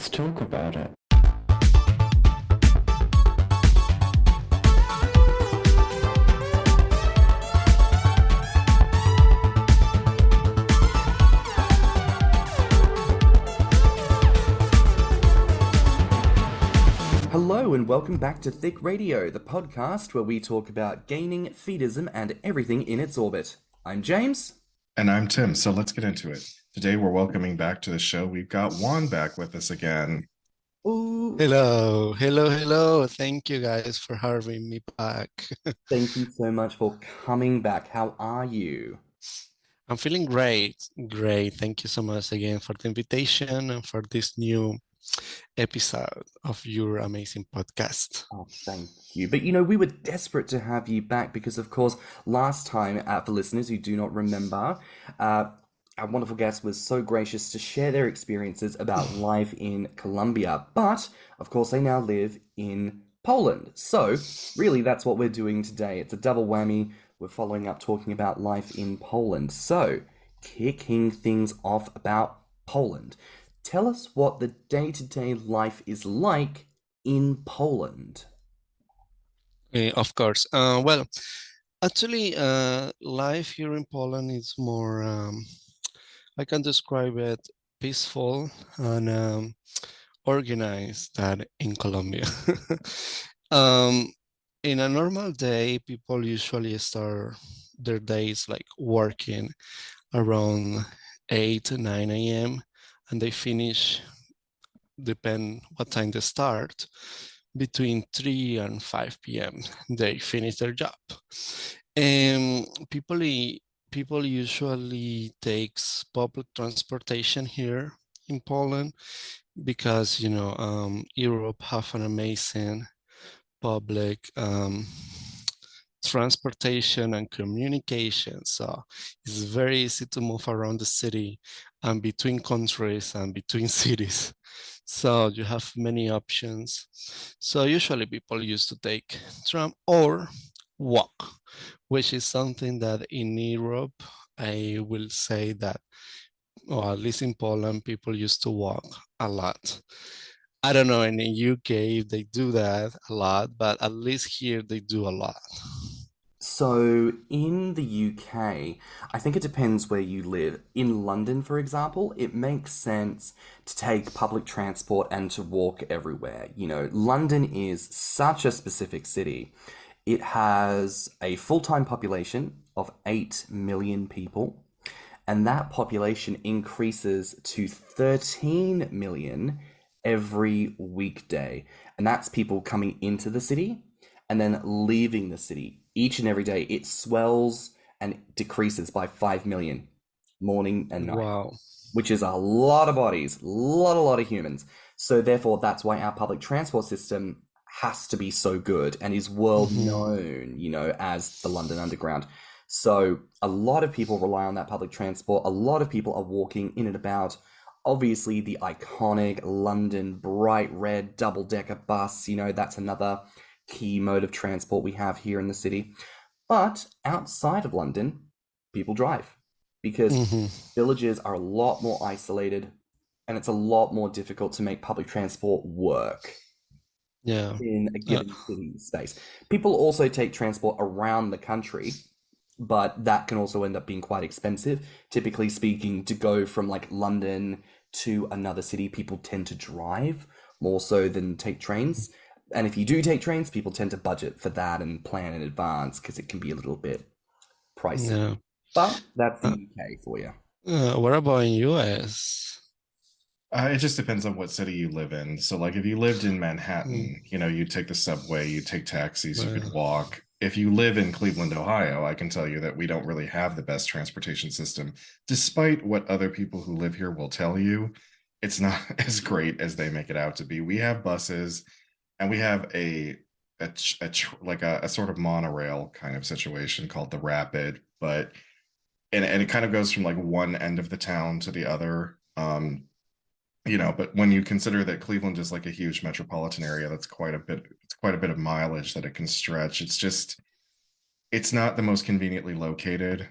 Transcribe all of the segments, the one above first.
let's talk about it. Hello and welcome back to Thicc Radio, the podcast where we talk about gaming, feedism, and everything in its orbit. I'm James. And I'm Tim, so let's get into it. Today we're welcoming back to the show, we've got Juan back with us again. Ooh. Hello. Thank you guys for having me back. Thank you so much for coming back. How are you? I'm feeling great. Thank you so much again for the invitation and for this new episode of your amazing podcast. Oh, thank you. But we were desperate to have you back because, of course, last time, for listeners who do not remember, our wonderful guest was so gracious to share their experiences about life in Colombia. But, of course, they now live in Poland. So, really, that's what we're doing today. It's a double whammy. We're following up talking about life in Poland. So, kicking things off about Poland. Tell us what the day-to-day life is like in Poland. Of course. Well, actually, life here in Poland is more, I can describe it peaceful and organized than in Colombia. In a normal day, people usually start their days like working around 8 to 9 a.m. and they finish, depend what time they start, between 3 and 5 p.m. They finish their job. And people usually takes public transportation here in Poland because, Europe have an amazing public transportation and communication. So it's very easy to move around the city and between countries and between cities. So you have many options. So usually people used to take tram or walk, which is something that in Europe, I will say that, or at least in Poland, people used to walk a lot. I don't know in the UK if they do that a lot, but at least here they do a lot. So in the UK, I think it depends where you live. In London, for example, it makes sense to take public transport and to walk everywhere. London is such a specific city. It has a full-time population of 8 million people, and that population increases to 13 million every weekday. And that's people coming into the city and then leaving the city. Each and every day, it swells and decreases by 5 million morning and night. Wow. Which is a lot of bodies, a lot of humans. So therefore, that's why our public transport system has to be so good and is world known, as the London Underground. So a lot of people rely on that public transport. A lot of people are walking in and about. Obviously, the iconic London bright red double-decker bus, that's another key mode of transport we have here in the city. But outside of London, people drive because villages are a lot more isolated and it's a lot more difficult to make public transport work in a given city space. People also take transport around the country, but that can also end up being quite expensive. Typically speaking, to go from like London to another city, people tend to drive more so than take trains. And if you do take trains, people tend to budget for that and plan in advance because it can be a little bit pricey. Yeah. But that's the UK for you. What about in US? It just depends on what city you live in. So like if you lived in Manhattan, you take the subway, you take taxis, you could walk. If you live in Cleveland, Ohio, I can tell you that we don't really have the best transportation system. Despite what other people who live here will tell you, it's not as great as they make it out to be. We have buses. And we have a sort of monorail kind of situation called the Rapid, but and it kind of goes from like one end of the town to the other. But when you consider that Cleveland is like a huge metropolitan area, that's quite a bit of mileage that it can stretch. It's not the most conveniently located,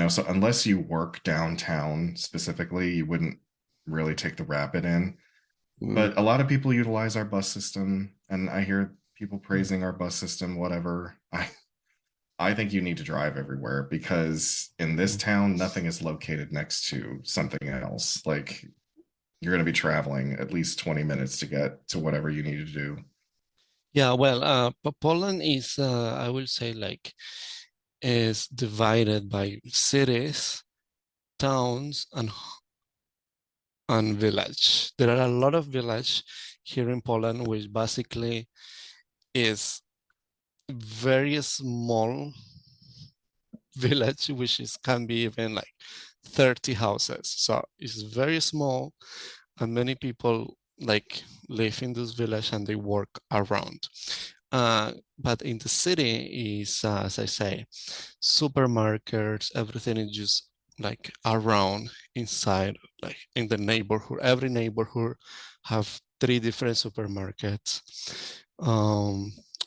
so unless you work downtown specifically, you wouldn't really take the Rapid in. But a lot of people utilize our bus system, and I hear people praising our bus system, whatever. I think you need to drive everywhere because in this town, nothing is located next to something else. Like you're going to be traveling at least 20 minutes to get to whatever you need to do. Yeah, well, Poland is, I will say, like, is divided by cities, towns, and village. There are a lot of village here in Poland, which basically is very small village, which is can be even like 30 houses. So it's very small, and many people like live in this village and they work around. But in the city is, as I say, supermarkets, everything is just like around inside, like in the neighborhood. Every neighborhood have 3 different supermarkets.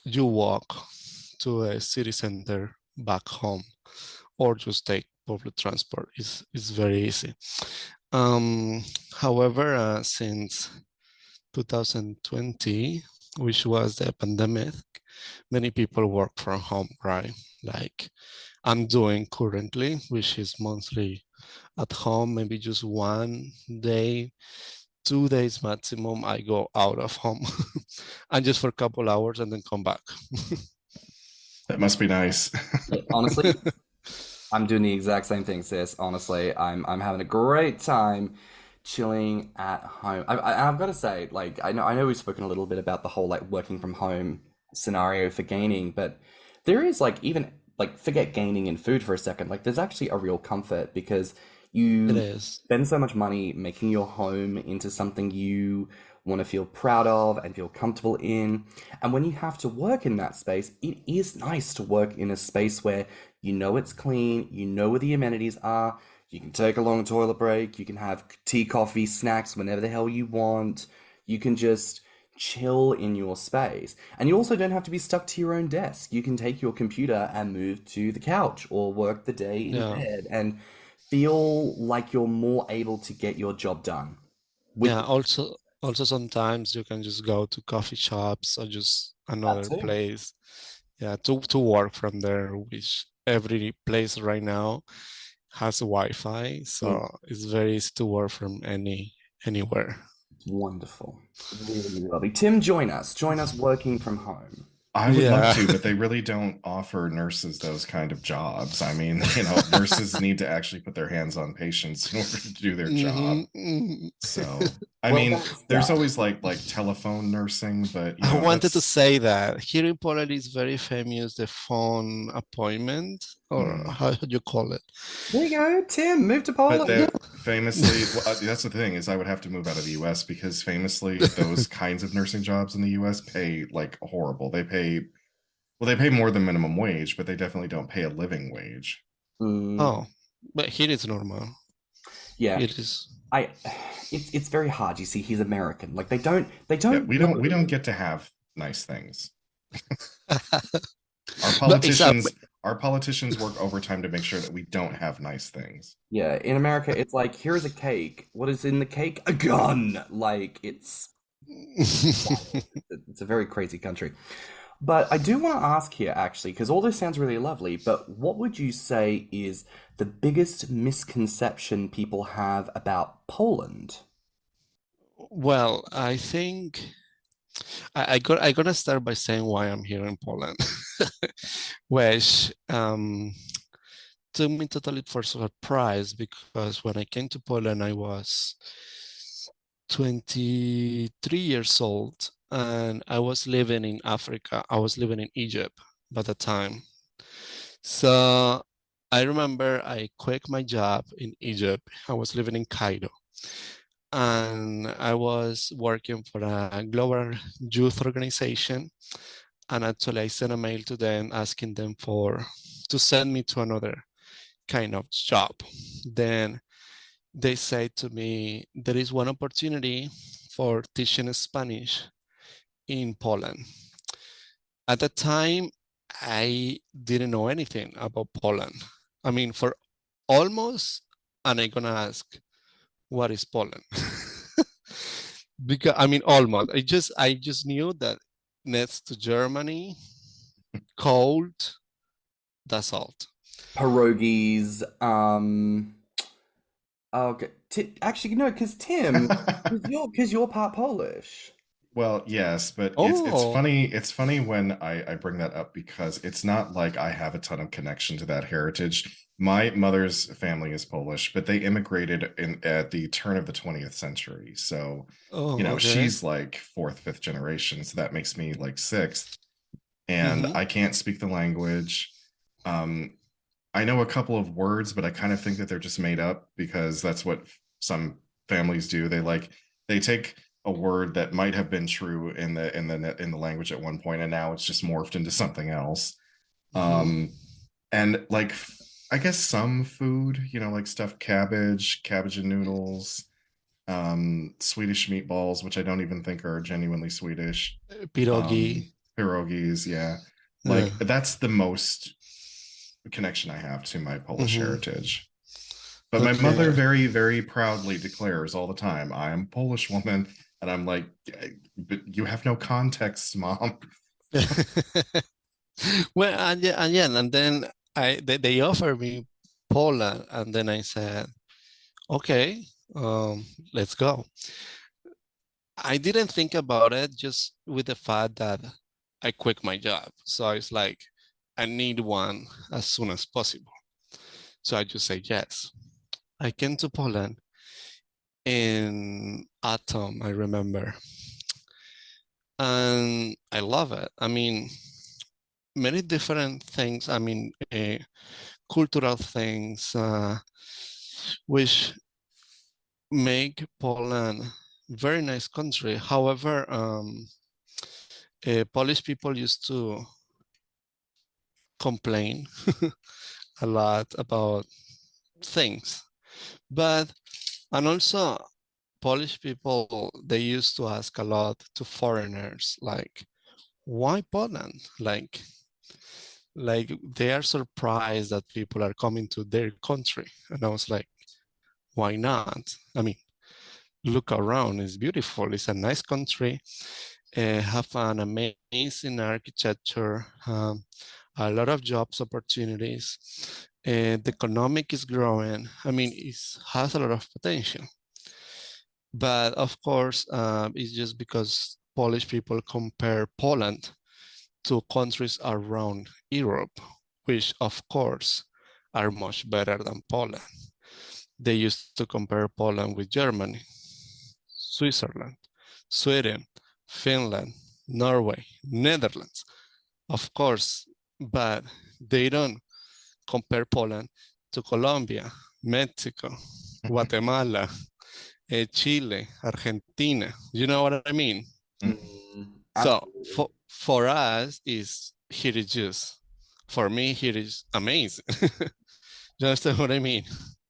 You walk to a city center back home, or just take public transport. It's very easy. However, since 2020, which was the pandemic, many people work from home, right? Like I'm doing currently, which is mostly at home, maybe just 1 day, 2 days maximum, I go out of home and just for a couple hours and then come back. That must be nice. Yeah, honestly, I'm doing the exact same thing, sis. Honestly, I'm having a great time chilling at home. I've got to say, like, I know we've spoken a little bit about the whole like working from home scenario for gaining, but there is like even like forget gaining in food for a second. Like, there's actually a real comfort because It you is. spend so much money making your home into something you want to feel proud of and feel comfortable in. And when you have to work in that space, it is nice to work in a space where you know it's clean, you know where the amenities are, you can take a long toilet break, you can have tea, coffee, snacks whenever the hell you want. You can just chill in your space. And you also don't have to be stuck to your own desk. You can take your computer and move to the couch or work the day in Yeah. bed and feel like you're more able to get your job done. With Yeah. Also sometimes you can just go to coffee shops or just that another too. place. Yeah, to work from there, which every place right now has Wi-Fi, Mm, so it's very easy to work from anywhere. wonderful. Really, really lovely. Tim, join us. Join us working from home. I would love Yeah. to, but they really don't offer nurses those kind of jobs. I mean, nurses need to actually put their hands on patients in order to do their job. Mhm. So, I Well, mean, that's there's that. always like telephone nursing, but I wanted to that's say that here in Poland is very famous the phone appointment, or hmm. how do you call it? There you go, Tim. Move to But Poland. that famously, well, that's the thing is I would have to move out of the US because famously those kinds of nursing jobs in the US pay like horrible. They pay more than minimum wage, but they definitely don't pay a living wage. Mm, Oh, but here it's normal. yeah, It is. I. It's very hard. You see, he's American. Like they Yeah, don't we don't know. get to have nice things. But it's a Our politicians work overtime to make sure that we don't have nice things. Yeah, in America, it's like here is a cake. What is in the cake? A gun. Like it's a very crazy country. But I do want to ask here, actually, because all this sounds really lovely, but what would you say is the biggest misconception people have about Poland? Well, I think I gonna start by saying why I'm here in Poland, which took me totally for surprise because when I came to Poland, I was 23 years old and I was living in Africa. I was living in Egypt by the time. So I remember I quit my job in Egypt. I was living in Cairo and I was working for a global youth organization. And actually I sent a mail to them asking them to send me to another kind of job. Then they said to me, there is one opportunity for teaching Spanish in Poland. At the time, I didn't know anything about Poland. I mean, for almost, and I'm gonna ask, what is Poland? Because I mean, almost. I just knew that next to Germany, cold, that's all. Pierogies. Okay. Actually, no, because Tim, because you're part Polish. Well, yes, but it's Oh, funny. It's funny when I bring that up because it's not like I have a ton of connection to that heritage. My mother's family is Polish, but they immigrated in at the turn of the 20th century. So, okay. she's like fourth, fifth generation. So that makes me like sixth. And Mm-hmm. I can't speak the language. Um, I know a couple of words, but I kind of think that they're just made up because that's what some families do. They take a word that might have been true in the language at one point, and now it's just morphed into something else. Mm-hmm. And like I guess some food, like stuffed cabbage and noodles, Swedish meatballs, which I don't even think are genuinely Swedish. Pierogi. Pierogies, yeah. Uh, Like that's the most connection I have to my Polish mm-hmm. heritage. But my mother Okay. very, very proudly declares all the time, I am a Polish woman. And I'm like, but you have no context, mom. Well, and then they offered me Poland, and then I said, okay, let's go. I didn't think about it just with the fact that I quit my job. So it's like, I need one as soon as possible. So I just say yes. I came to Poland in autumn, I remember. And I love it. I mean, many different things. I mean, cultural things, which make Poland very nice country. However, Polish people used to complain a lot about things, but and also Polish people, they used to ask a lot to foreigners, like, why Poland? Like they are surprised that people are coming to their country. And I was like, why not? I mean, look around, it's beautiful, it's a nice country, have an amazing architecture, a lot of jobs opportunities. The economic is growing. I mean, it has a lot of potential. But of course, it's just because Polish people compare Poland to countries around Europe, which of course are much better than Poland. They used to compare Poland with Germany, Switzerland, Sweden, Finland, Norway, Netherlands, of course, but they don't compare Poland to Colombia, Mexico, Guatemala, Chile, Argentina. You know what I mean? So Absolutely. for us, is here is just, for me, here is amazing. You understand what I mean?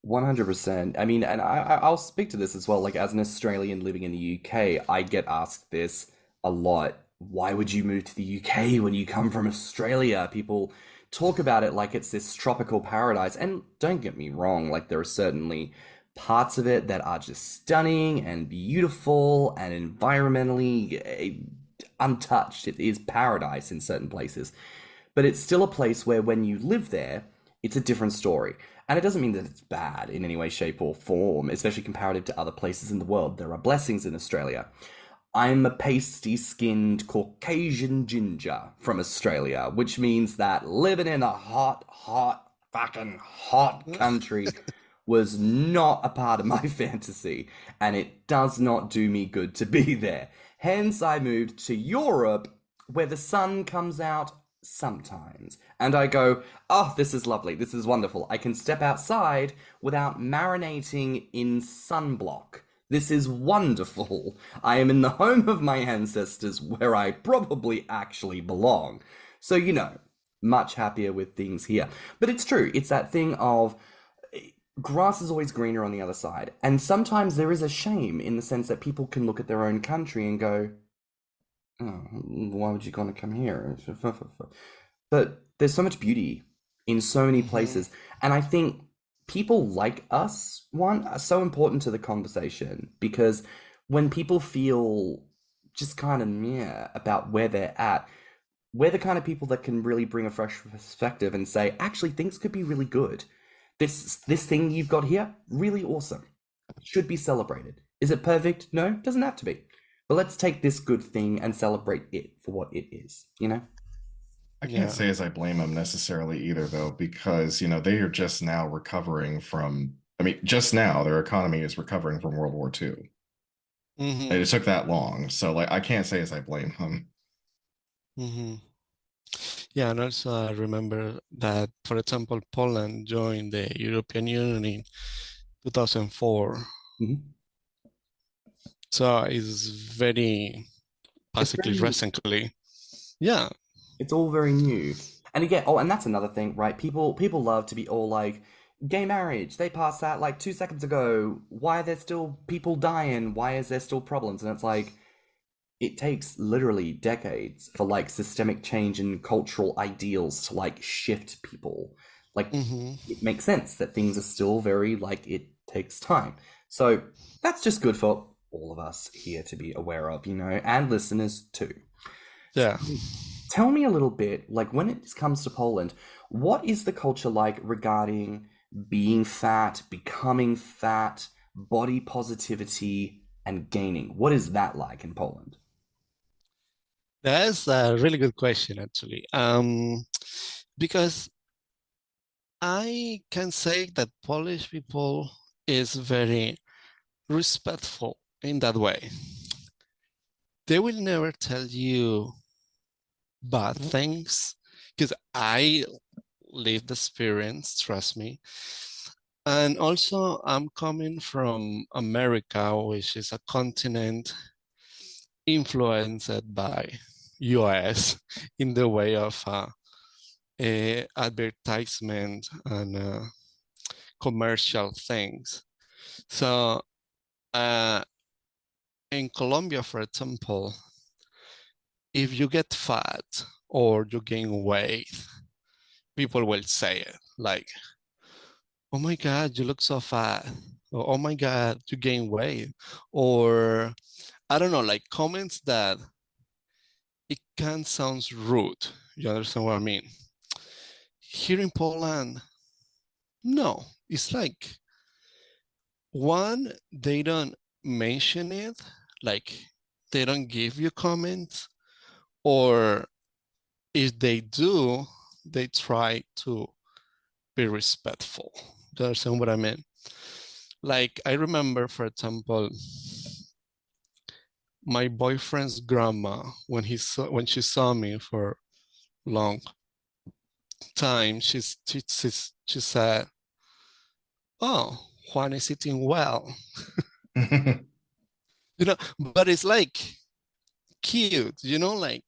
100%. I mean, and I'll speak to this as well. Like, as an Australian living in the UK, I get asked this a lot. Why would you move to the UK when you come from Australia? People talk about it like it's this tropical paradise. And don't get me wrong, like, there are certainly parts of it that are just stunning and beautiful and environmentally untouched. It is paradise in certain places. But it's still a place where when you live there, it's a different story. And it doesn't mean that it's bad in any way, shape, or form, especially comparative to other places in the world. There are blessings in Australia. I'm a pasty skinned Caucasian ginger from Australia, which means that living in a fucking hot country was not a part of my fantasy, and it does not do me good to be there. Hence, I moved to Europe, where the sun comes out sometimes. And I go, oh, this is lovely. This is wonderful. I can step outside without marinating in sunblock. This is wonderful. I am in the home of my ancestors where I probably actually belong. So, much happier with things here. But it's true. It's that thing of grass is always greener on the other side. And sometimes there is a shame in the sense that people can look at their own country and go, oh, why would you want to come here? But there's so much beauty in so many Mhm. places. And I think people like us, Juan, are so important to the conversation because when people feel just kind of meh about where they're at, we're the kind of people that can really bring a fresh perspective and say, actually, things could be really good. This thing you've got here, really awesome. Should be celebrated. Is it perfect? No, doesn't have to be. But let's take this good thing and celebrate it for what it is, you know? I can't say as I blame them necessarily either, though, because, they are just now recovering from, just now their economy is recovering from World War II. Mm-hmm. It took that long. So, I can't say as I blame them. Mm-hmm. Yeah, and also I remember that, for example, Poland joined the European Union in 2004. Mm-hmm. So it's very, basically recently. Yeah. It's all very new. And again, and that's another thing, right? People love to be all like, gay marriage, they passed that like 2 seconds ago. Why are there still people dying? Why is there still problems? And it's like, it takes literally decades for like systemic change in cultural ideals to like shift people. Like, it makes sense that things are still very like, it takes time. So that's just good for all of us here to be aware of, and listeners too. Yeah. Tell me a little bit, like when it comes to Poland, what is the culture like regarding being fat, becoming fat, body positivity, and gaining? What is that like in Poland? That's a really good question, actually. Because I can say that Polish people is very respectful in that way. They will never tell you bad things, because I lived the experience, trust me. And also, I'm coming from America, which is a continent influenced by US in the way of advertisement and commercial things. So in Colombia, for example, if you get fat or you gain weight, people will say it like, oh my God, you look so fat. Or, oh my God, you gain weight. Or I don't know, like comments that it can sound rude. You understand what I mean? Here in Poland, no, it's like, one, they don't mention it, like they don't give you comments, or if they do, they try to be respectful. Do you understand what I mean? Like, I remember, for example, my boyfriend's grandma, when she saw me for long time, she said, "Oh, Juan is eating well." But it's like cute, like,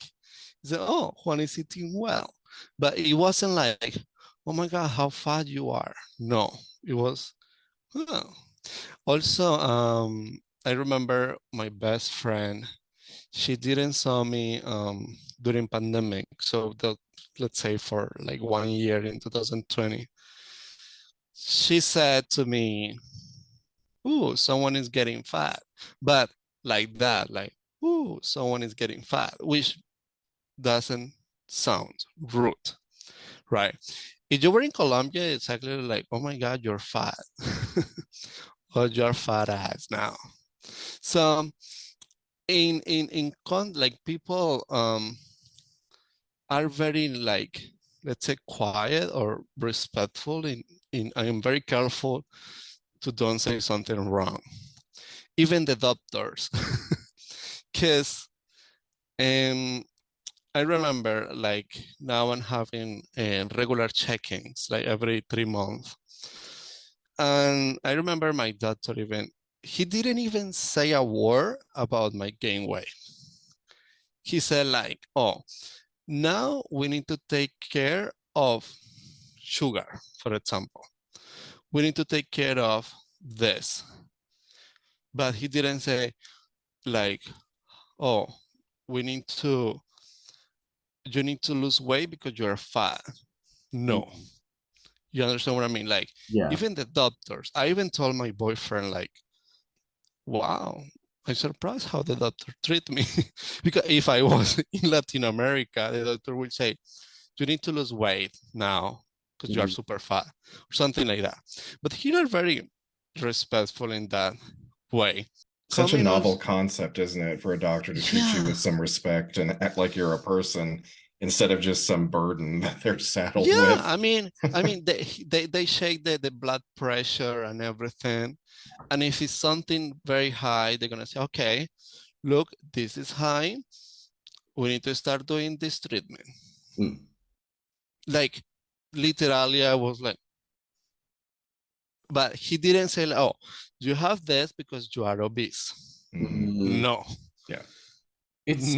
oh, Juan is eating well. But it wasn't like, oh my God, how fat you are. No, it was, oh. Also, I remember my best friend, she didn't saw me during pandemic. So let's say for like 1 year in 2020, she said to me, ooh, someone is getting fat. But like that, like, ooh, someone is getting fat, which doesn't sound rude, right? If you were in Colombia, it's actually like, oh my God, you're fat. Or you're fat ass now. So like people are very like, let's say, quiet or respectful in I am very careful to don't say something wrong. Even the doctors. Because I remember, like, now I'm having regular check-ins, like every 3 months. And I remember my doctor he didn't even say a word about my gain weight. He said like, oh, now we need to take care of sugar, for example. We need to take care of this. But he didn't say like, oh, you need to lose weight because you're fat. No. You understand what I mean? Like, Yeah. even the doctors, I even told my boyfriend like, wow, I'm surprised how the doctor treat me. Because if I was in Latin America, the doctor would say, you need to lose weight now because you are super fat or something like that. But here are very respectful in that way. Such a novel concept, isn't it, for a doctor to treat you with some respect and act like you're a person instead of just some burden that they're saddled with. Yeah, I mean, they shake the blood pressure and everything. And if it's something very high, they're gonna say, okay, look, this is high. We need to start doing this treatment. Like, literally, I was like, but he didn't say, oh, you have this because you are obese. No. Yeah. It's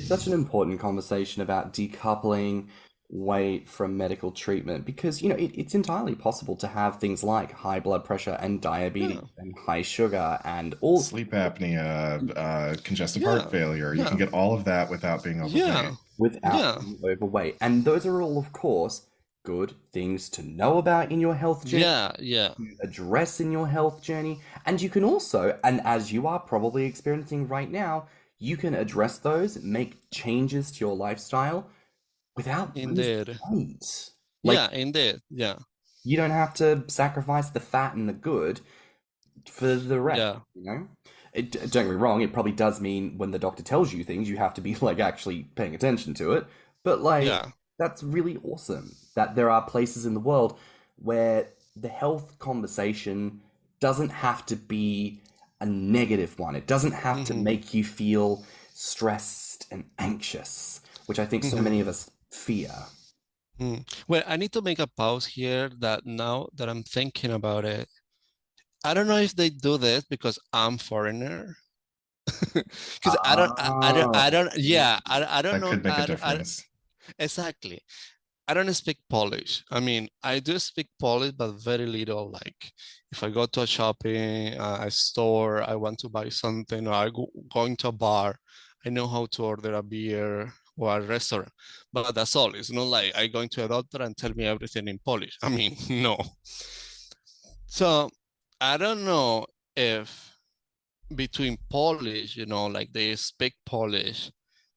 such an important conversation about decoupling weight from medical treatment, because it's entirely possible to have things like high blood pressure and diabetes and high sugar and all sleep apnea, congestive heart failure. You can get all of that without being overweight. Without being overweight. And those are all, of course, good things to know about in your health journey. To address in your health journey. And you can also, and as you are probably experiencing right now, you can address those, make changes to your lifestyle without losing weight. Indeed. You don't have to sacrifice the fat and the good for the rest, Don't get me wrong, it probably does mean when the doctor tells you things, you have to be like actually paying attention to it. But that's really awesome that there are places in the world where the health conversation doesn't have to be a negative one. It doesn't have to make you feel stressed and anxious, which I think so many of us fear. Well, I need to make a pause here that now that I'm thinking about it, I don't know if they do this because I'm foreigner. Because I don't know. That could make a difference. Exactly. I don't speak Polish. I mean, I do speak Polish, but very little. Like if I go to a shopping, a store, I want to buy something, or I going to a bar, I know how to order a beer or a restaurant. But that's all. It's not like I going to a doctor and tell me everything in Polish. I mean, no. So I don't know if between Polish, like they speak Polish,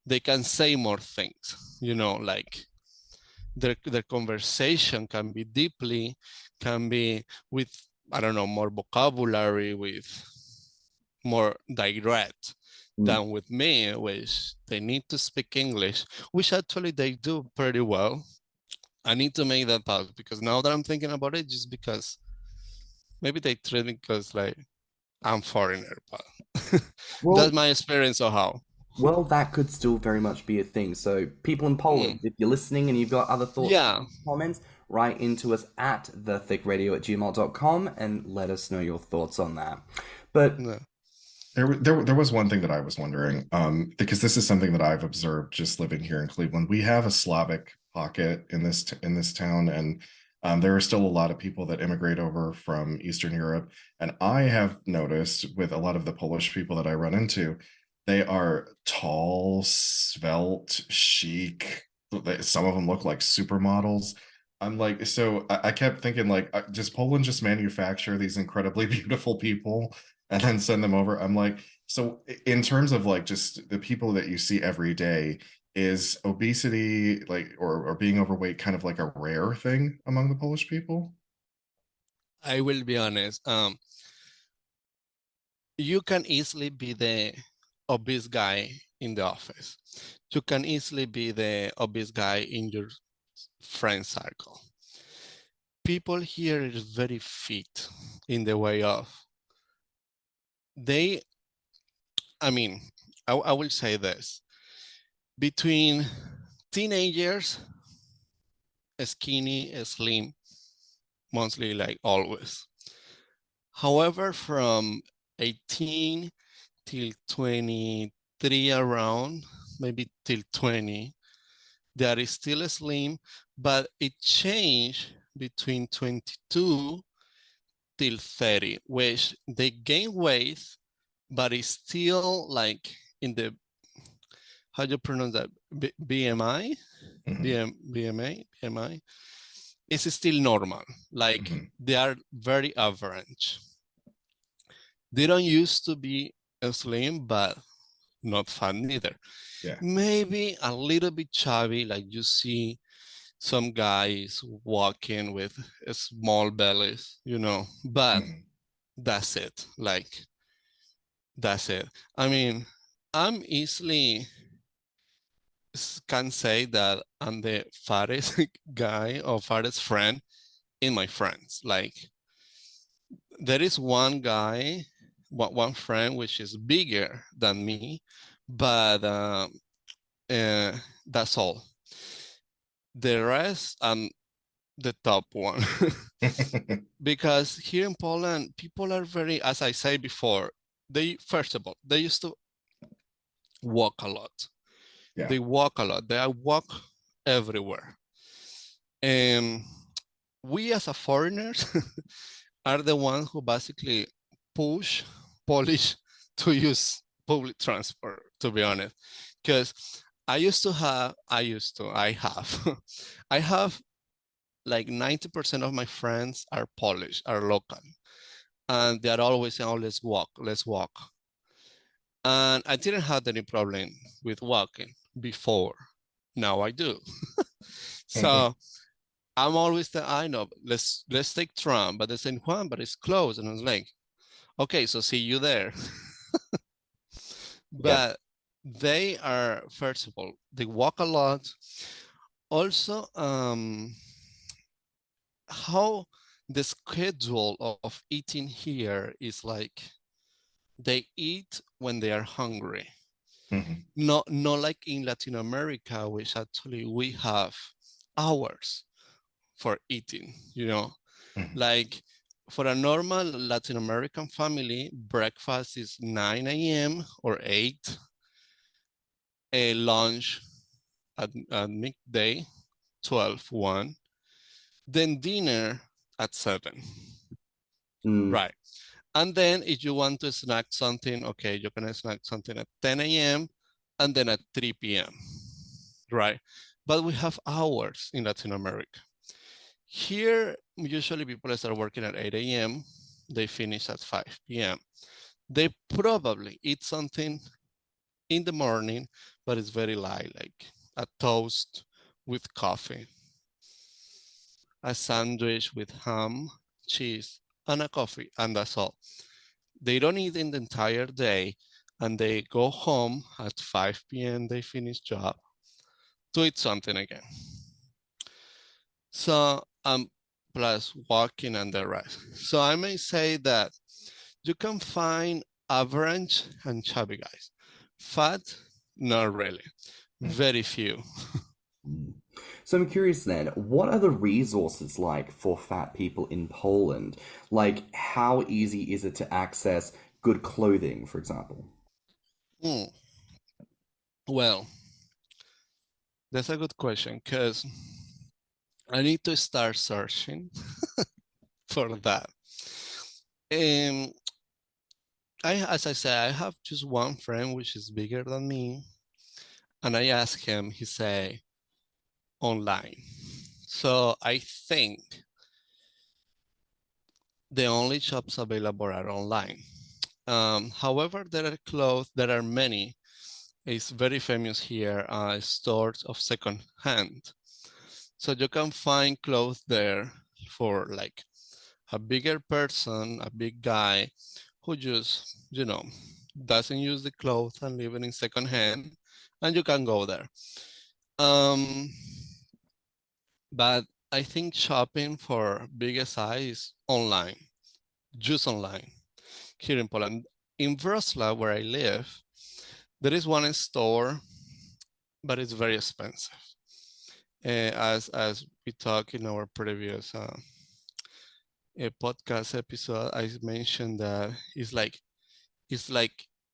they can say more things, like their conversation can be with, I don't know, more vocabulary, with more direct than with me, which they need to speak English, which actually they do pretty well. I need to make that pause because now that I'm thinking about it, just because maybe they treat me because like I'm foreigner, but that's my experience of how. Well, that could still very much be a thing. So people in Poland, if you're listening and you've got other thoughts, comments, write into us at thiccradio@gmail.com and let us know your thoughts on that. But there was one thing that I was wondering, because this is something that I've observed just living here in Cleveland. We have a Slavic pocket in this town, and there are still a lot of people that immigrate over from Eastern Europe. And I have noticed with a lot of the Polish people that I run into, they are tall, svelte, chic. Some of them look like supermodels. I'm like, so I kept thinking, like, does Poland just manufacture these incredibly beautiful people and then send them over? I'm like, so in terms of like just the people that you see every day, is obesity like or being overweight kind of like a rare thing among the Polish people? I will be honest. You can easily be the obese guy in the office. You can easily be the obese guy in your friend circle. People here is very fit in the way of I will say this. Between teenagers, skinny, slim, mostly like always. However, from 18 till 23 around, maybe till 20, that is still slim, but it changed between 22 till 30, which they gain weight, but it's still like in the, how do you pronounce that? BMI? BMI? It's still normal. Like they are very average. They don't used to be slim, but not fat neither. Yeah. Maybe a little bit chubby, like you see some guys walking with small bellies, but that's it. Like, that's it. I mean, I'm easily can say that I'm the fattest guy or fattest friend in my friends. Like, there is one guy, one friend, which is bigger than me, but that's all. The rest, I'm the top one. Because here in Poland, people are very, as I say before, first of all, they used to walk a lot. Yeah. They walk a lot. They walk everywhere. And we as a foreigners are the ones who basically push Polish to use public transport, to be honest. Because I have, I have like 90% of my friends are Polish, are local. And they're always saying, oh, let's walk, let's walk. And I didn't have any problem with walking before. Now I do. So I'm always I know, let's take tram, but they say, Juan, but it's closed. And I was like, okay, so see you there. But they are, first of all, they walk a lot. Also, how the schedule of eating here is like, they eat when they are hungry. Not like in Latin America, which actually we have hours for eating, like for a normal Latin American family, breakfast is 9 a.m. or 8, a lunch at midday, 12, 1, then dinner at 7, right? And then if you want to snack something, okay, you can snack something at 10 a.m. and then at 3 p.m., right? But we have hours in Latin America. Here, usually people start working at 8 a.m. They finish at 5 p.m. They probably eat something in the morning, but it's very light, like a toast with coffee, a sandwich with ham, cheese, and a coffee, and that's all. They don't eat in the entire day, and they go home at 5 p.m. They finish job to eat something again. So plus walking and the rest. So I may say that you can find average and chubby guys. Fat, not really. Very few. So I'm curious then, what are the resources like for fat people in Poland? Like, how easy is it to access good clothing, for example? Well, that's a good question, because I need to start searching for that. As I said, I have just one friend which is bigger than me, and I asked him, he said, online. So I think the only shops available are online. However, there are many. It's very famous here, stores of second hand. So you can find clothes there for like a bigger person, a big guy who just, doesn't use the clothes and living in second hand, and you can go there. But I think shopping for bigger size online, just online. Here in Poland, in Wrocław, where I live, there is one store, but it's very expensive. As we talked in our previous podcast episode, I mentioned that it's like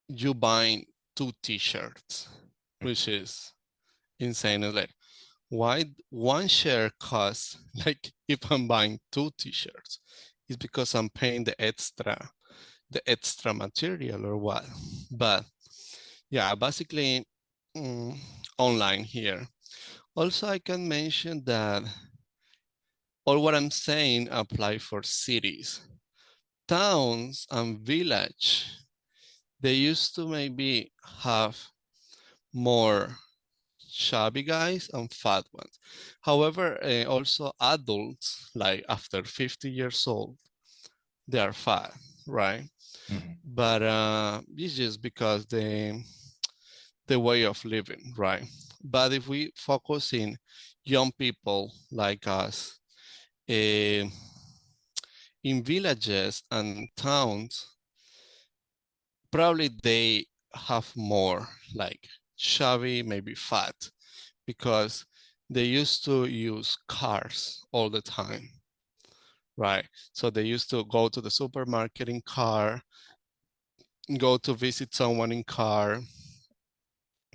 you buying 2 t-shirts, which is insane. It's like, why one share costs, like if I'm buying 2 t-shirts, it's because I'm paying the extra material or what. But yeah, basically online here. Also, I can mention that all what I'm saying apply for cities. Towns and village, they used to maybe have more chubby guys and fat ones. However, also adults, like after 50 years old, they are fat, right? Mhm. But it's just because the way of living, right? But if we focus in young people like us, uh, in villages and towns, probably they have more like chubby, maybe fat, because they used to use cars all the time, right? So they used to go to the supermarket in car, go to visit someone in car,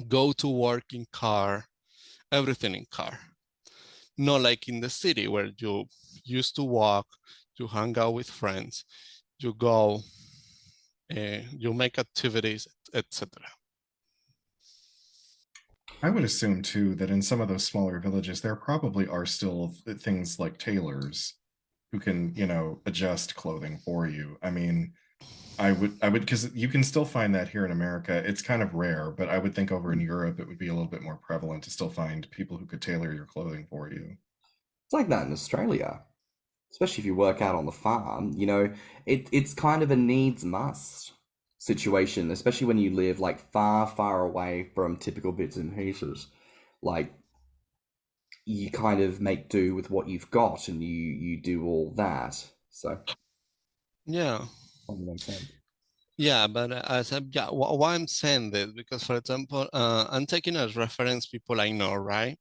go to work in car, everything in car. Not like in the city where you used to walk, you hang out with friends, you go, you make activities, etc. I would assume too that in some of those smaller villages, there probably are still things like tailors who can, adjust clothing for you. I mean, I would, because you can still find that here in America. It's kind of rare, but I would think over in Europe, it would be a little bit more prevalent to still find people who could tailor your clothing for you. It's like that in Australia, especially if you work out on the farm. It's kind of a needs must situation, especially when you live like far, far away from typical bits and pieces. Like you kind of make do with what you've got, and you do all that. So Yeah. that makes sense. Yeah, but as why I'm saying this, because for example, I'm taking as reference people I know, right?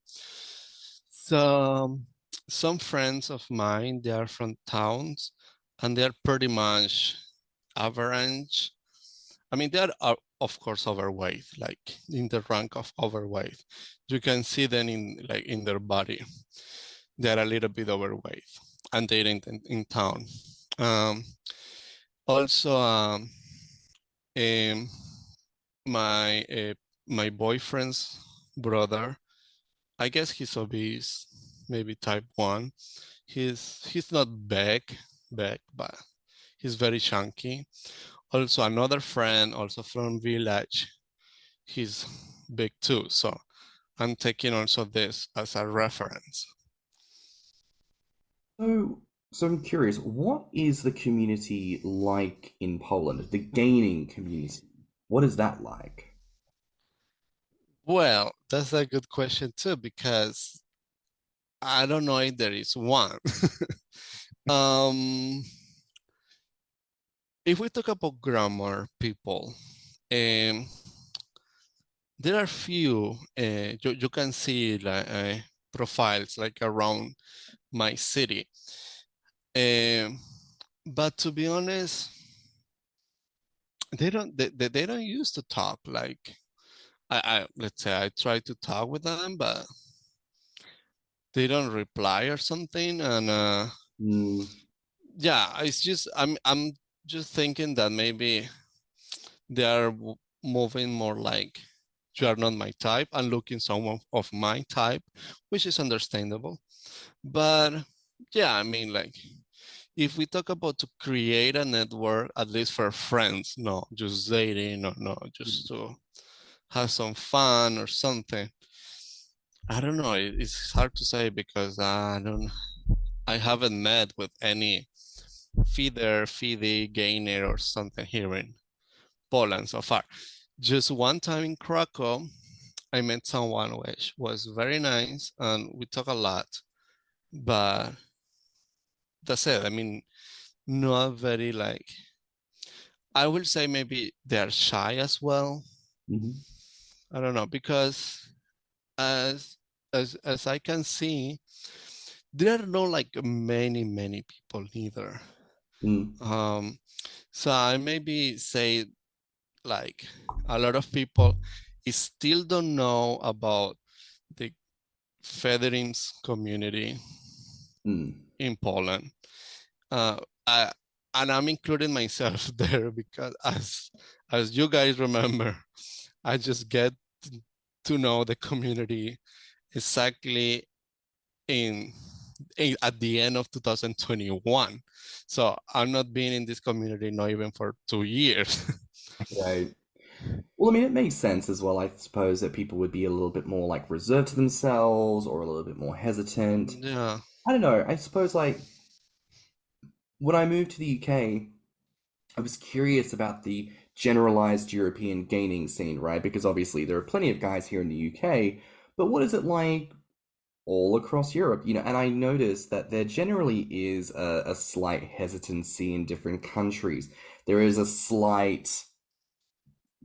So some friends of mine, they are from towns and they're pretty much average. I mean, they're of course overweight, like in the rank of overweight. You can see them in their body. They're a little bit overweight and they're in town. Um, also, um, my my boyfriend's brother, I guess he's obese, maybe type 1. He's not big, but he's very chunky. Also another friend, also from village, he's big too. So I'm taking also this as a reference. So I'm curious, what is the community like in Poland? The gaming community. What is that like? Well, that's a good question too, because I don't know if there is one. um, if we talk about Grommr people, um, there are few, you can see like profiles like around my city. Um, but to be honest, they don't used to talk like I let's say I try to talk with them, but they don't reply or something. And Mm, yeah, it's just I'm just thinking that maybe they are moving more like you are not my type and looking someone of my type, which is understandable. But yeah, I mean, like if we talk about to create a network, at least for friends, no, just dating or no, just to have some fun or something. I don't know. It's hard to say because I haven't met with any feeder gainer or something here in Poland so far. Just one time in Krakow, I met someone which was very nice and we talk a lot, but that's it. I mean, not very like, I will say maybe they're shy as well. mhm, I don't know, because as as I can see, there are not like many people either. mm, Um, so I maybe say like a lot of people still don't know about the Federims community mm. in Poland. Uh, I, and I'm including myself there because as you guys remember, I just get to know the community exactly in at the end of 2021. So I'm not being in this community not even for 2 years. Right. Well, I mean, it makes sense as well. I suppose that people would be a little bit more like reserved to themselves or a little bit more hesitant. Yeah, I don't know. I suppose like when I moved to the UK, I was curious about the generalized European gaming scene, right? Because obviously there are plenty of guys here in the UK, but what is it like all across Europe? And I noticed that there generally is a slight hesitancy in different countries. There is a slight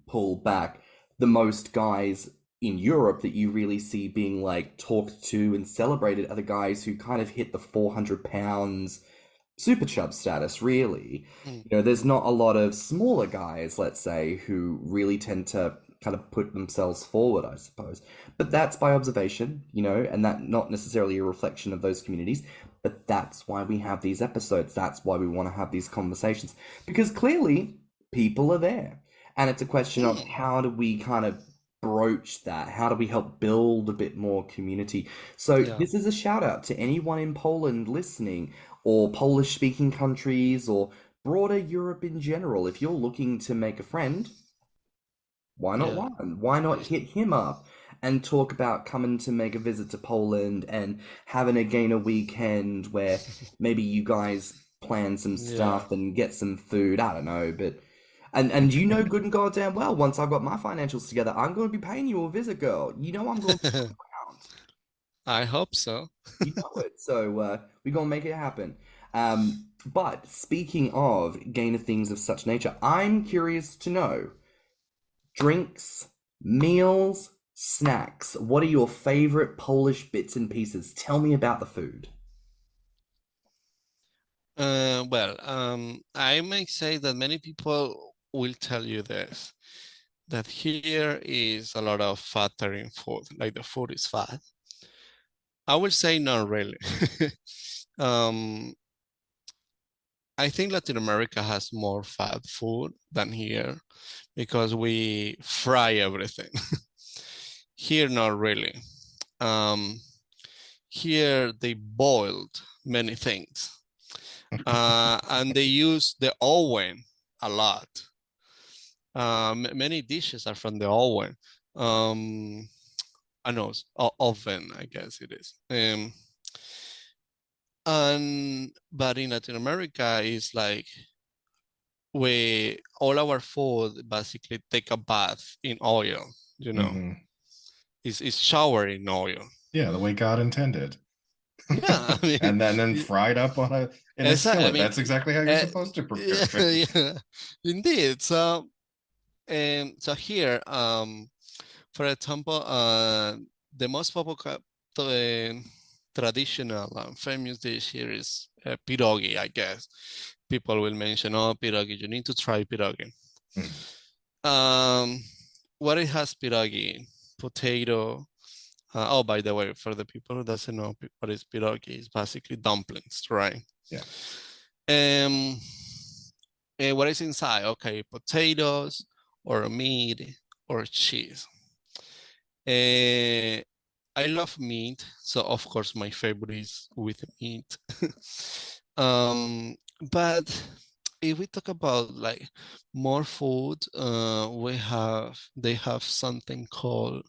pull back. The most guys in Europe that you really see being like talked to and celebrated are the guys who kind of hit the 400 pounds super chub status, really. mm, There's not a lot of smaller guys, let's say, who really tend to kind of put themselves forward, I suppose. But that's by observation, and that not necessarily a reflection of those communities. But that's why we have these episodes. That's why we want to have these conversations. Because clearly people are there. And it's a question of mm, how do we kind of broach that? How do we help build a bit more community? So yeah, this is a shout out to anyone in Poland listening, or Polish speaking countries, or broader Europe in general. If you're looking to make a friend, why not yeah, Juan? Why not hit him up and talk about coming to make a visit to Poland and having a gainer weekend where maybe you guys plan some yeah. stuff and get some food. I don't know, but and you know good and goddamn well, once I've got my financials together, I'm going to be paying you a visit, girl. I'm going to be around. I hope so. You know it. So we're gonna make it happen. But speaking of gainer things of such nature, I'm curious to know drinks, meals, snacks. What are your favorite Polish bits and pieces? Tell me about the food. I may say that many people will tell you this, that here is a lot of fattering food, like the food is fat. I will say not really. Um, I think Latin America has more fat food than here because we fry everything. Here, not really. Um, Here they boiled many things, and they use the oven a lot. Many dishes are from the oven. I know oven, I guess it is. But in Latin America, it's like we all our food basically take a bath in oil. Hmm. It's shower in oil. Yeah, the way God intended. Yeah, I mean, And then fried up in a I skillet. mean, That's exactly how you're uh, supposed to prepare yeah, fish. yeah, indeed. So here, for example, the most popular traditional and famous dish here is pierogi, I guess. People will mention, oh, pierogi, you need to try pierogi. Mm. Um, what it has pierogi? Potato. Oh, by the way, for the people who doesn't know what is pierogi, it's basically dumplings, right? Yeah. Um, and what is inside? Okay, potatoes or meat or cheese. I love meat, so of course my favorite is with meat. But if we talk about like more food, they have something called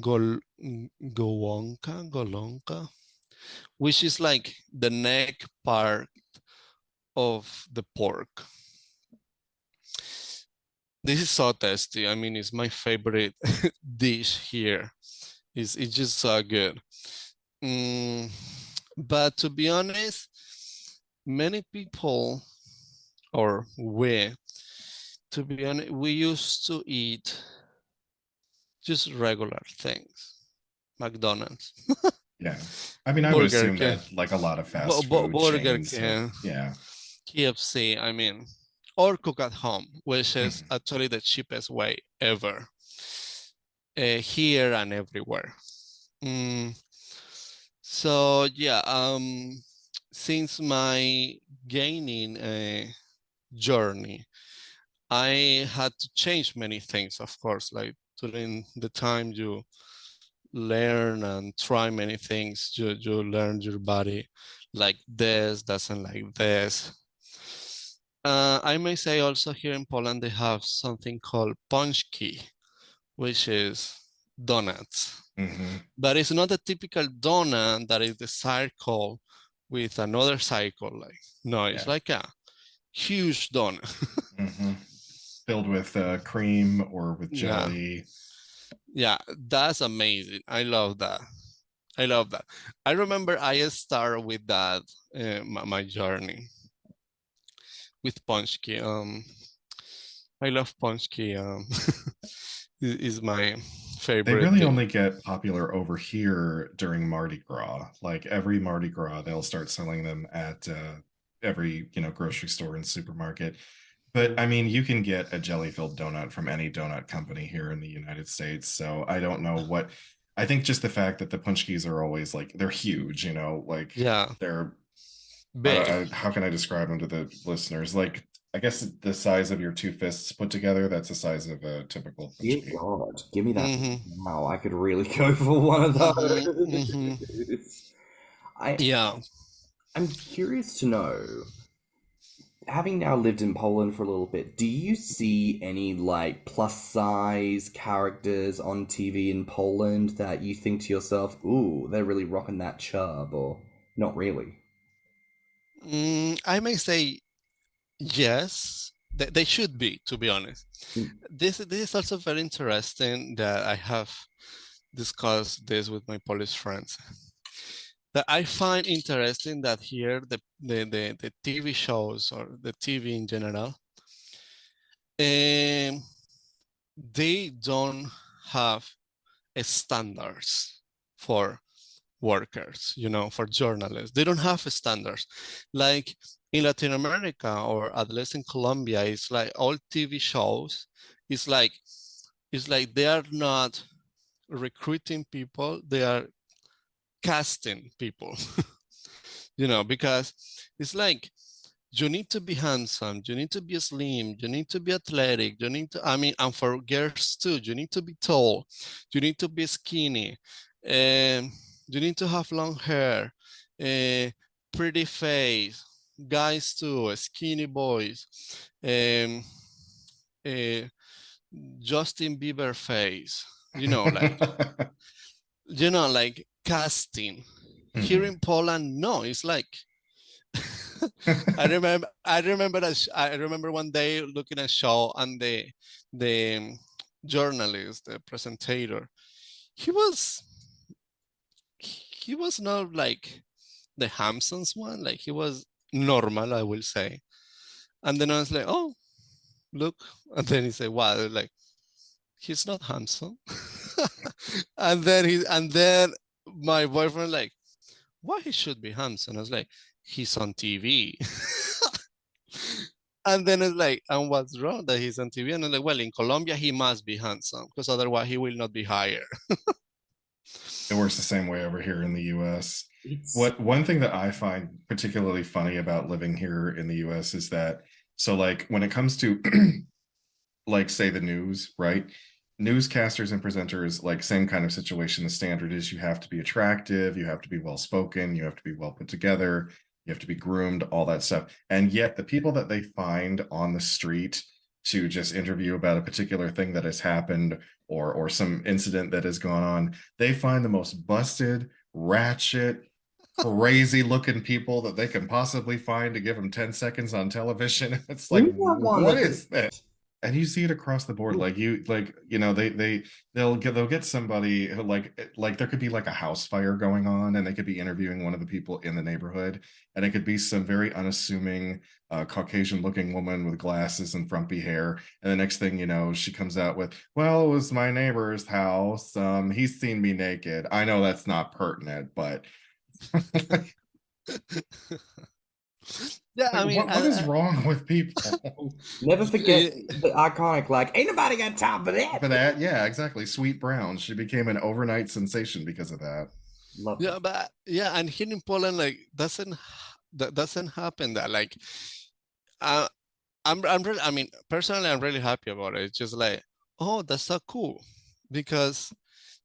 gol golonka, which is like the neck part of the pork. This is so tasty. I mean, it's my favorite dish here. It's just so good. Mm, but to be honest, many people, or we, to be honest, we used to eat just regular things. McDonald's, Yeah. I mean, I would Burger assume King, that like a lot of fast food Burger chains have, King, yeah. KFC, I mean, or cook at home, which is Mhm. actually the cheapest way ever, here and everywhere. Mm, so yeah, since my gaining journey, I had to change many things, of course, like during the time you learn and try many things, you learn your body like this, doesn't like this. I may say also here in Poland, they have something called pączki, which is donuts. But it's not a typical donut that is the circle with another cycle. Like, no, it's like a huge donut. Filled with cream or with jelly. Yeah, that's amazing. I love that. I love that. I remember I started with that, my journey with pączki. I love pączki. Is my favorite. They really only get popular over here during Mardi Gras. Like every Mardi Gras, they'll start selling them at every grocery store and supermarket. But I mean, you can get a jelly-filled donut from any donut company here in the United States. So I don't know what. I think just the fact that the pączkis are always like they're huge. Like they're big. How can I describe them to the listeners? Like, I guess the size of your two fists put together, that's the size of a typical pączki. Dear God, give me that. Wow, I could really go for one of those. I'm curious to know, having now lived in Poland for a little bit, do you see any like plus size characters on TV in Poland that you think to yourself, ooh, they're really rocking that chub, or not really? I may say yes, they should be, to be honest. This is also very interesting that I have discussed this with my Polish friends. That I find interesting that here the TV shows or the TV in general, they don't have standards for workers, for journalists. They don't have standards. Like in Latin America or at least in Colombia, it's like all TV shows, it's like they are not recruiting people, they are casting people, because it's like, you need to be handsome, you need to be slim, you need to be athletic, you need to, and for girls too, you need to be tall, you need to be skinny, you need to have long hair, pretty face, guys too, skinny boys, Justin Bieber face, like casting. Here in Poland, no, it's like I remember one day looking at a show and the journalist, the presenter, he was not like the handsome one, like he was normal, I will say. And then I was like, oh, look. And then he said, wow, like, he's not handsome. and then my boyfriend like, why he should be handsome? I was like, he's on TV. And then it's like, and what's wrong that he's on TV? And I'm like, well, in Colombia, he must be handsome because otherwise he will not be hired. It works the same way over here in the US. One thing that I find particularly funny about living here in the US is that, so like when it comes to like say the news, right? Newscasters and presenters, like same kind of situation. The standard is you have to be attractive, you have to be well-spoken, you have to be well put together, you have to be groomed, all that stuff. And yet the people that they find on the street to just interview about a particular thing that has happened or some incident that has gone on, they find the most busted, ratchet, crazy looking people that they can possibly find to give them 10 seconds on television. It's like, what is that? And you see it across the board. Like they'll get somebody who like there could be like a house fire going on and they could be interviewing one of the people in the neighborhood, and it could be some very unassuming Caucasian looking woman with glasses and frumpy hair, and the next thing you know, she comes out with, well, it was my neighbor's house, he's seen me naked. I know that's not pertinent, but yeah, I mean, what is wrong with people? Never forget the iconic, like, ain't nobody got time for that. For that, yeah, exactly. Sweet Brown. She became an overnight sensation because of that. Love yeah, but yeah, and here in Poland, like, doesn't happen. That like, I'm really, I mean, personally, I'm really happy about it. It's just like, oh, that's so cool, because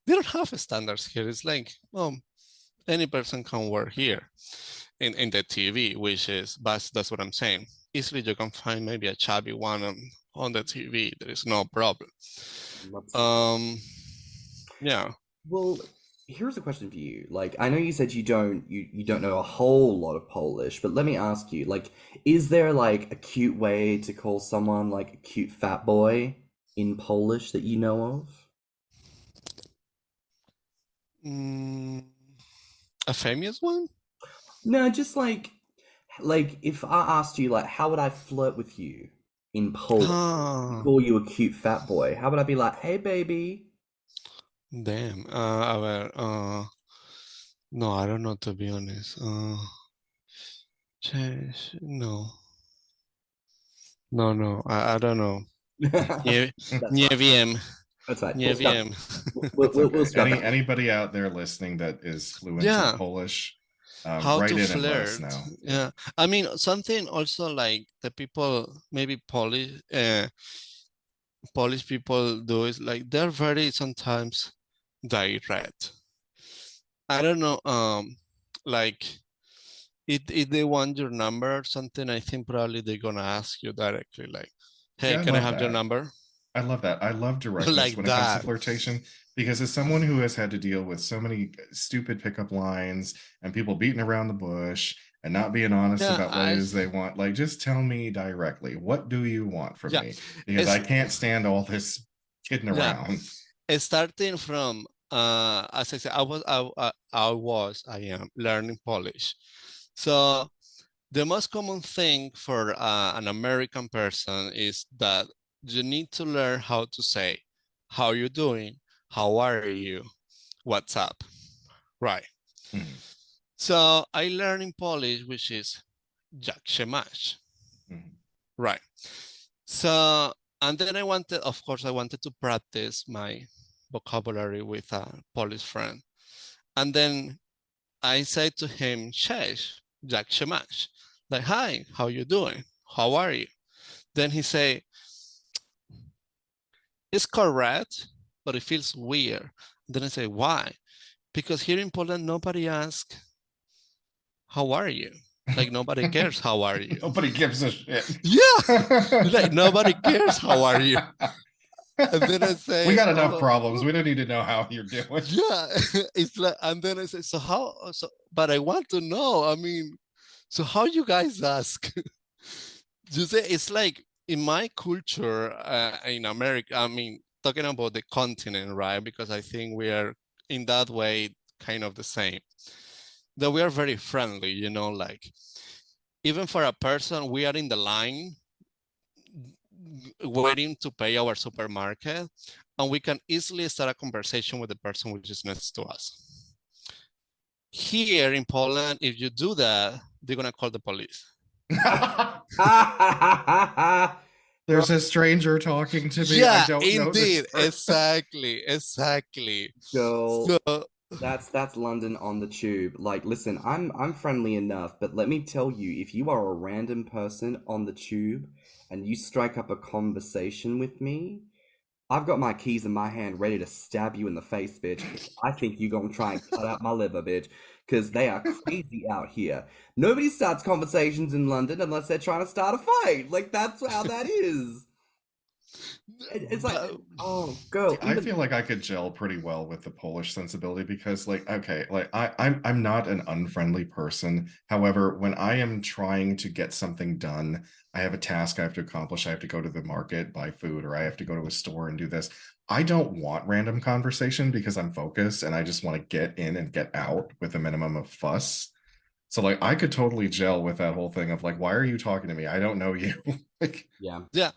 they don't have standards here. It's like, oh, any person can work here in the TV, which is, but that's what I'm saying. easily you can find maybe a chubby one on the TV. There is no problem. Yeah. Well, here's a question for you. Like, I know you said you don't know a whole lot of Polish, but let me ask you, like, is there like a cute way to call someone like a cute fat boy in Polish that you know of? A famous one? No, just like if I asked you like how would I flirt with you in Polish? Call you a cute fat boy. How would I be like, "Hey baby"? Damn. A ver, no, I don't know, to be honest. No. No, I don't know. Nie, nie wiem. That's right. Nie wiem. We'll scrap that. Anybody out there listening that is fluent Yeah. in Polish, How write to in and let us flirt. know. Yeah. I mean, something also like the people, maybe Polish people do is like they're very sometimes direct. I don't know, like if they want your number or something, I think probably they're gonna ask you directly, like, hey, Yeah, can I have your number? I love that. I love directness Like when it comes to that. flirtation, because as someone who has had to deal with so many stupid pickup lines and people beating around the bush and not being honest about what it is they want, like, just tell me directly, what do you want from me? Because I can't stand all this kidding around. Starting from as I said, I am learning Polish. So the most common thing for an American person is that you need to learn how to say, how you doing? How are you? What's up? Right. Mhm. So I learned in Polish, which is jak się masz. Right. So, and then I wanted to practice my vocabulary with a Polish friend. And then I said to him, cześć, jak się masz? Like, hi, how you doing? How are you? Then he say, it's correct, but it feels weird. Then I say, why? Because here in Poland, nobody asks, how are you? Like, nobody cares, how are you? Nobody gives a shit. Yeah, like, nobody cares, how are you? And then I say, we got enough problems. We don't need to know how you're doing. Yeah, it's like, and then I say, but I want to know. I mean, so how you guys ask? You say it's like in my culture in America. I mean, talking about the continent, right? Because I think we are in that way kind of the same. That we are very friendly, you know, like even for a person, we are in the line waiting to pay our supermarket, and we can easily start a conversation with the person which is next to us. Here in Poland, if you do that, they're gonna call the police. There's a stranger talking to me. Yeah, I don't know this person. exactly. Girl, So that's London on the tube. Like, listen, I'm friendly enough, but let me tell you, if you are a random person on the tube and you strike up a conversation with me, I've got my keys in my hand ready to stab you in the face, bitch. I think you gonna try and cut out my liver, bitch. Because they are crazy out here. Nobody starts conversations in London unless they're trying to start a fight. Like, that's how that is. It's like, oh, girl. I feel like I could gel pretty well with the Polish sensibility because, like, okay, like I'm not an unfriendly person. However, when I am trying to get something done, I have a task I have to accomplish. I have to go to the market, buy food, or I have to go to a store and do this. I don't want random conversation because I'm focused and I just want to get in and get out with a minimum of fuss. So, like, I could totally gel with that whole thing of like, why are you talking to me? I don't know you. Like, yeah.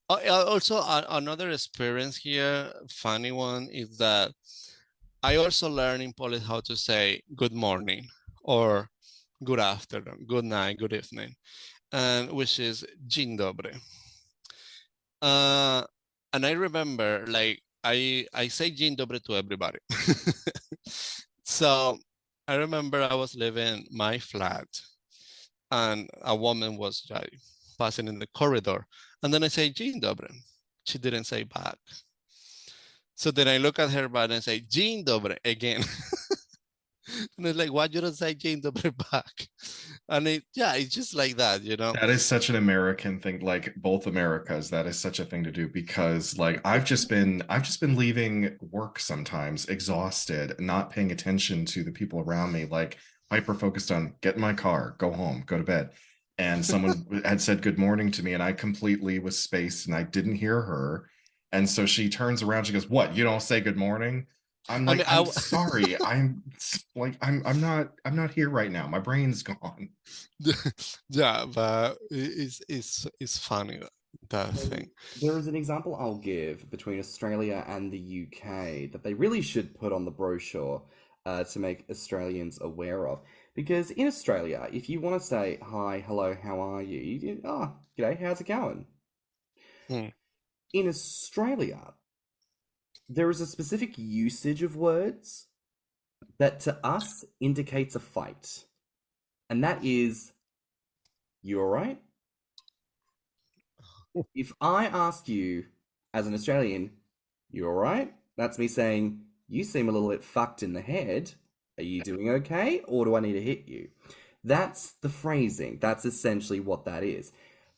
Also, another experience here, funny one, is that I also learned in Polish how to say good morning or good afternoon, good night, good evening, and which is dzień dobry. And I remember, like, I say dzień dobry to everybody. So I remember I was living my flat, and a woman was like passing in the corridor, and then I say dzień dobry. She didn't say back. So then I look at her back and say dzień dobry again. And it's like, why you don't say Dzień dobry back? And it's just like that, you know? That is such an American thing, like both Americas. That is such a thing to do because like I've just been leaving work sometimes exhausted, not paying attention to the people around me, like hyper focused on get in my car, go home, go to bed. And someone had said good morning to me and I completely was spaced and I didn't hear her. And so she turns around, she goes, "What? You don't say good morning?" I'm I like, mean, "I'm sorry. I'm like I'm not here right now. My brain's gone." yeah, but it's funny, that thing. There is an example I'll give between Australia and the UK that they really should put on the brochure to make Australians aware of. Because in Australia, if you want to say hi, hello, how are you? G'day, how's it going? Hmm. In Australia, there is a specific usage of words that to us indicates a fight. And that is, you all right? If I ask you as an Australian, you all right? That's me saying, you seem a little bit fucked in the head. Are you doing okay? Or do I need to hit you? That's the phrasing. That's essentially what that is.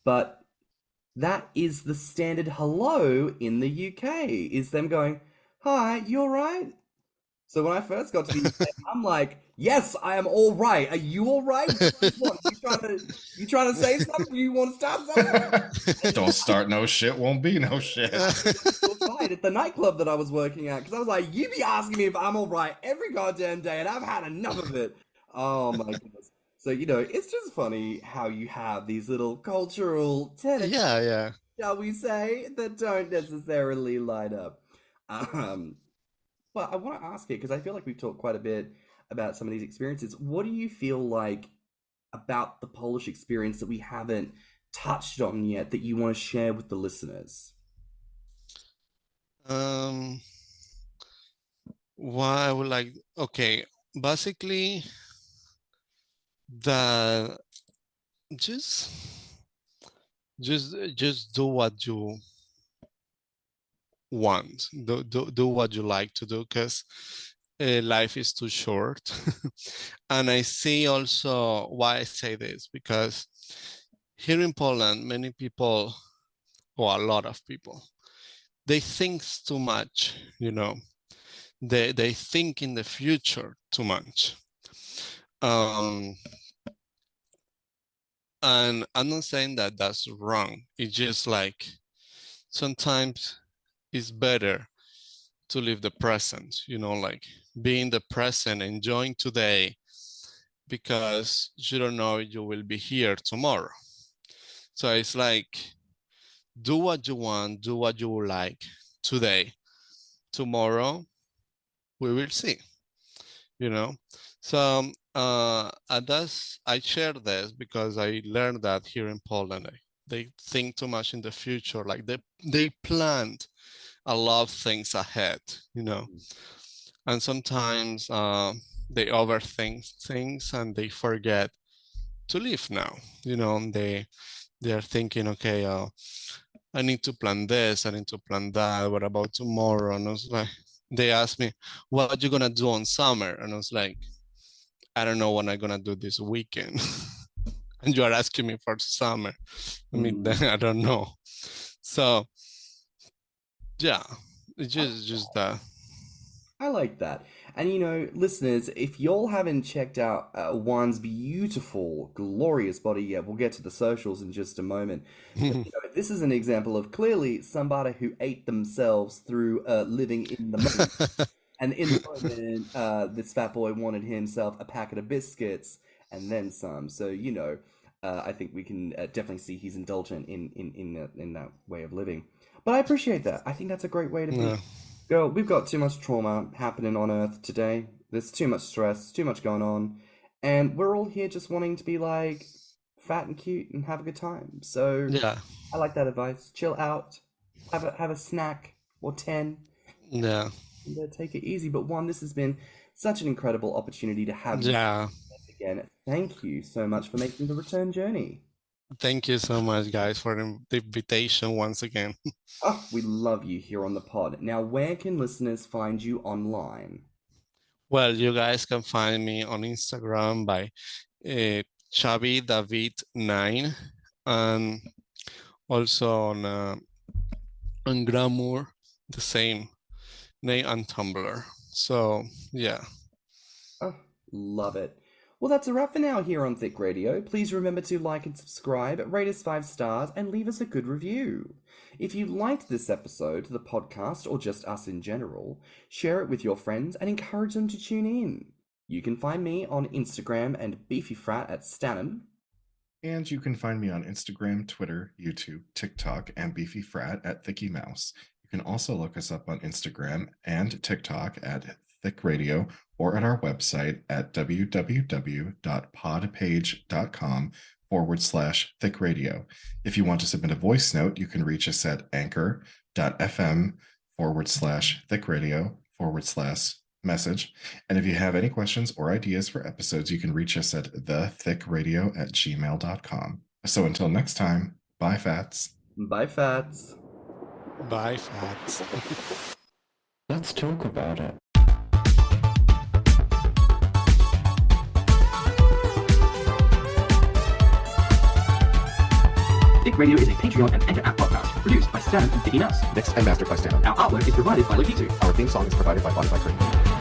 But that is the standard hello in the UK, is them going, hi, you all right? So when I first got to the UK, I'm like, yes, I am all right. Are you all right? What, you trying to say something? You want to start something? Don't start no shit, won't be no shit. Fight at the nightclub that I was working at because I was like, you be asking me if I'm all right every goddamn day, and I've had enough of it. Oh my goodness. So, it's just funny how you have these little cultural tenets, Yeah. shall we say, that don't necessarily line up. But I want to ask you, because I feel like we've talked quite a bit about some of these experiences. What do you feel like about the Polish experience that we haven't touched on yet that you want to share with the listeners? Why I would like, okay, basically that just do what you want, do what you like to do, because life is too short. And I see also why I say this, because here in Poland, many people, or a lot of people, they think too much, they think in the future too much. And I'm not saying that that's wrong. It's just like sometimes it's better to live the present, like be in the present, enjoying today, because you don't know you will be here tomorrow. So it's like, do what you want, do what you would like today. Tomorrow, we will see, So I share this because I learned that here in Poland, they think too much in the future, like they planned a lot of things ahead, and sometimes they overthink things and they forget to live now, and they are thinking, okay, I need to plan this, I need to plan that, what about tomorrow? And I was like, they asked me, what are you gonna do on summer? And I was like, I don't know what I'm gonna do this weekend. And you are asking me for summer. I mean, I don't know. So yeah, it's just that. I like that. And listeners, if y'all haven't checked out Juan's beautiful, glorious body yet, we'll get to the socials in just a moment. But, this is an example of clearly somebody who ate themselves through living in the moment. And in the moment, this fat boy wanted himself a packet of biscuits and then some. So, I think we can definitely see he's indulgent in that way of living. But I appreciate that. I think that's a great way to be. Yeah. Girl, we've got too much trauma happening on Earth today. There's too much stress, too much going on. And we're all here just wanting to be like fat and cute and have a good time. So Yeah. I like that advice. Chill out, have a snack or 10. Yeah. And take it easy. But Juan, this has been such an incredible opportunity to have you again. Thank you so much for making the return journey. Thank you so much, guys, for the invitation once again. Oh, we love you here on the pod. Now, where can listeners find you online? Well, you guys can find me on Instagram by chubbydawid9 and also on Grommr, the same name, and Tumblr. So yeah. Oh, love it. Well, that's a wrap for now here on Thicc Radio. Please remember to like and subscribe, rate us 5 stars, and leave us a good review. If you liked this episode, the podcast, or just us in general, share it with your friends and encourage them to tune in. You can find me on Instagram and beefyfrat at stannnum. And you can find me on Instagram, Twitter, YouTube, TikTok, and beefyfrat at thiccymouse. You can also look us up on Instagram and TikTok at Thicc Radio or at our website at www.podpage.com/Thicc Radio. If you want to submit a voice note, you can reach us at anchor.fm/Thicc Radio/message. And if you have any questions or ideas for episodes, you can reach us at thiccradio@gmail.com. So until next time, bye, Fats. Bye, Fats. Bye, Fats. Let's talk about it. Thicc Radio is a Patreon and Anchor app podcast produced by Stannnum and Thiccy Mouse. Mixed and mastered by stannnum. Our artwork is provided by Lokitu. Our theme song is provided by Spotify.